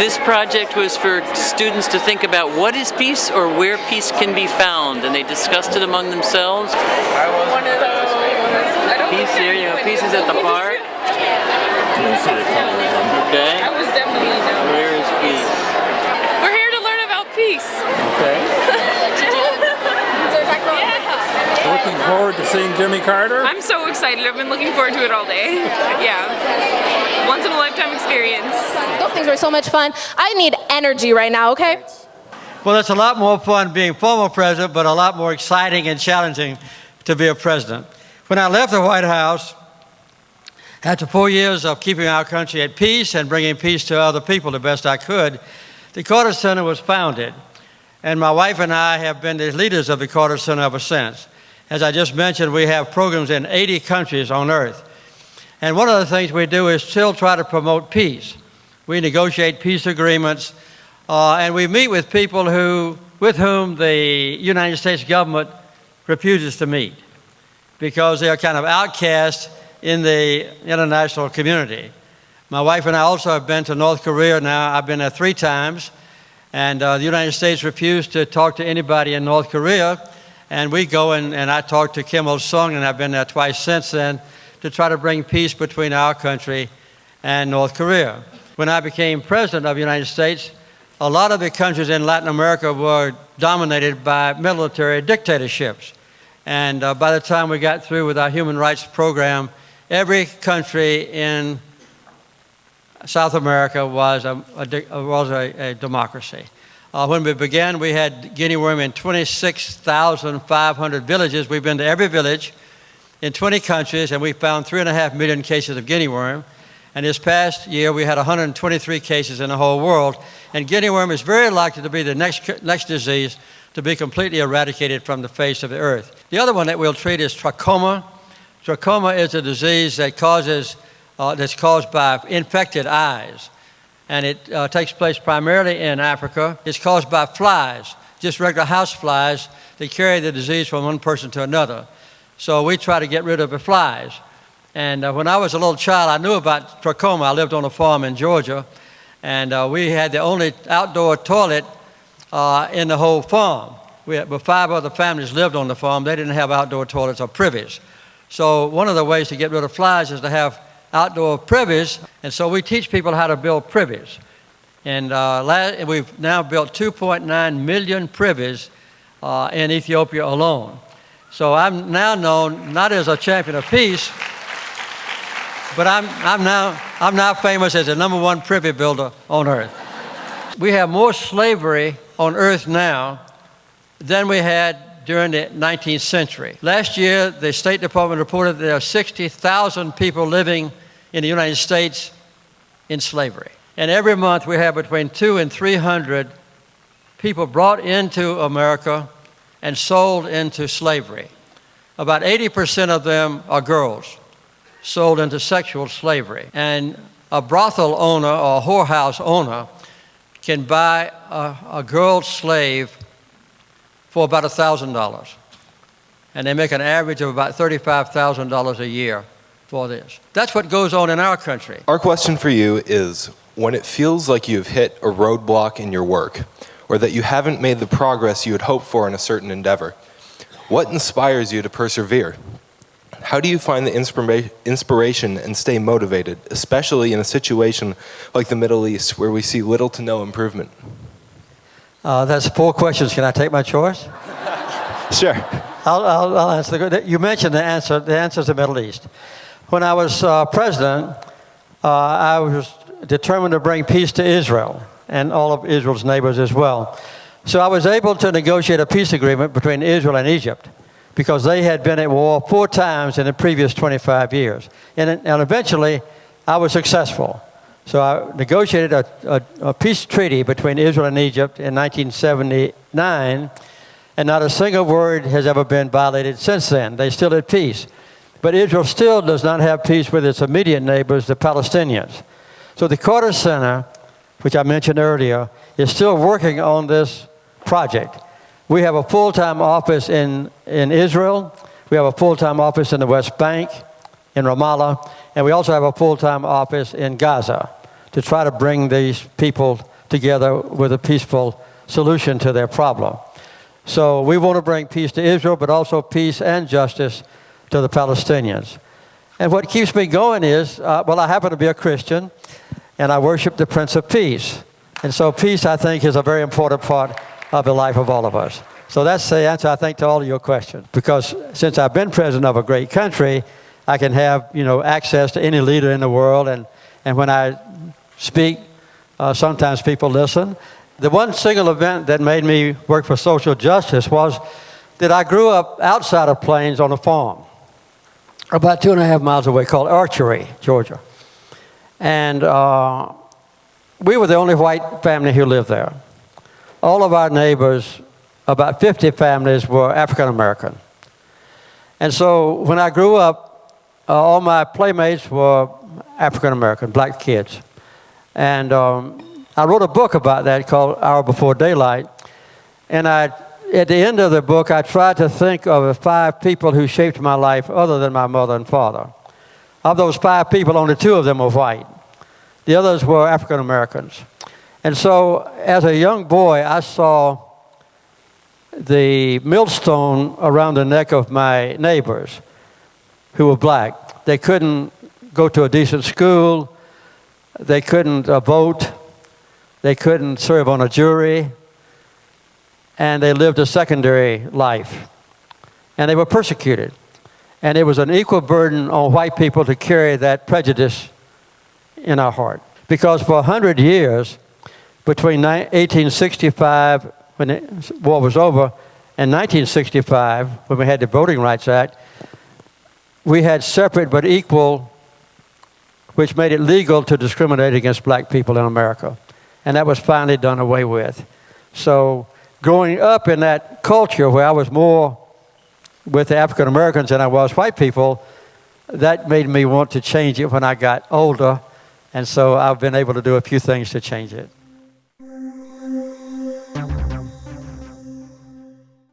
This project was for students to think about what is peace or where peace can be found, and they discussed it among themselves. One of those. Peace here, you know, peace is at the park. Okay. I was definitely no. Where is peace? We're here to learn about peace. Okay. Yeah. Looking forward to seeing Jimmy Carter. I'm so excited. I've been looking forward to it all day. Yeah. Once in a lifetime experience. Those things were so much fun. I need energy right now, okay? Well, it's a lot more fun being former president, but a lot more exciting and challenging to be a president. When I left the White House, after 4 years of keeping our country at peace and bringing peace to other people the best I could, the Carter Center was founded. And my wife and I have been the leaders of the Carter Center ever since. As I just mentioned, we have programs in 80 countries on earth. And one of the things we do is still try to promote peace. We negotiate peace agreements, and we meet with people with whom the United States government refuses to meet because they are kind of outcast in the international community. My wife and I also have been to North Korea now. I've been there 3 times, and the United States refused to talk to anybody in North Korea, and we go and I talk to Kim Il-sung, and I've been there twice since then, to try to bring peace between our country and North Korea. When I became president of the United States, a lot of the countries in Latin America were dominated by military dictatorships. And by the time we got through with our human rights program, every country in South America was a democracy. When we began, we had guinea worm in 26,500 villages. We've been to every village in 20 countries, and we found 3.5 million cases of guinea worm. And this past year, we had 123 cases in the whole world. And guinea worm is very likely to be the next disease to be completely eradicated from the face of the earth. The other one that we'll treat is trachoma. Trachoma is a disease that that's caused by infected eyes. And it takes place primarily in Africa. It's caused by flies, just regular house flies that carry the disease from one person to another. So we try to get rid of the flies. And when I was a little child, I knew about trachoma. I lived on a farm in Georgia, and we had the only outdoor toilet in the whole farm. But 5 other families lived on the farm. They didn't have outdoor toilets or privies. So one of the ways to get rid of flies is to have outdoor privies, and so we teach people how to build privies. And we've now built 2.9 million privies in Ethiopia alone. So I'm now known not as a champion of peace, but I'm now famous as the #1 privy builder on earth. We have more slavery on earth now than we had during the 19th century. Last year, the State Department reported there are 60,000 people living in the United States in slavery. And every month we have between 200 and 300 people brought into America and sold into slavery. About 80% of them are girls sold into sexual slavery. And a brothel owner or a whorehouse owner can buy a girl slave for about $1,000. And they make an average of about $35,000 a year for this. That's what goes on in our country. Our question for you is, when it feels like you've hit a roadblock in your work, or that you haven't made the progress you had hoped for in a certain endeavor, what inspires you to persevere? How do you find the inspiration and stay motivated, especially in a situation like the Middle East, where we see little to no improvement? That's 4 questions. Can I take my choice? Sure. I'll answer. You mentioned the answer. The answer is the Middle East. When I was president, I was determined to bring peace to Israel and all of Israel's neighbors as well. So I was able to negotiate a peace agreement between Israel and Egypt because they had been at war 4 times in the previous 25 years. And eventually, I was successful. So I negotiated a peace treaty between Israel and Egypt in 1979, and not a single word has ever been violated since then. They're still at peace. But Israel still does not have peace with its immediate neighbors, the Palestinians. So the Carter Center, which I mentioned earlier, is still working on this project. We have a full-time office in Israel. We have a full-time office in the West Bank, in Ramallah, and we also have a full-time office in Gaza to try to bring these people together with a peaceful solution to their problem. So we want to bring peace to Israel, but also peace and justice to the Palestinians. And what keeps me going is, well, I happen to be a Christian, and I worship the Prince of Peace. And so peace, I think, is a very important part of the life of all of us. So that's the answer, I think, to all of your questions. Because since I've been president of a great country, I can have, access to any leader in the world. And when I speak, sometimes people listen. The one single event that made me work for social justice was that I grew up outside of Plains on a farm, about 2.5 miles away, called Archery, Georgia. And we were the only white family who lived there. All of our neighbors, about 50 families, were African American. And so when I grew up, all my playmates were African American, black kids. And I wrote a book about that called Hour Before Daylight. And at the end of the book, I tried to think of the 5 people who shaped my life other than my mother and father. Of those 5 people, only 2 of them were white. The others were African Americans. And so as a young boy, I saw the millstone around the neck of my neighbors who were black. They couldn't go to a decent school. They couldn't vote. They couldn't serve on a jury. And they lived a secondary life. And they were persecuted. And it was an equal burden on white people to carry that prejudice in our heart. Because for 100 years, between 1865, when the war was over, and 1965, when we had the Voting Rights Act, we had separate but equal, which made it legal to discriminate against black people in America. And that was finally done away with. So growing up in that culture where I was more with the African Americans than I was white people, that made me want to change it when I got older. And so I've been able to do a few things to change it.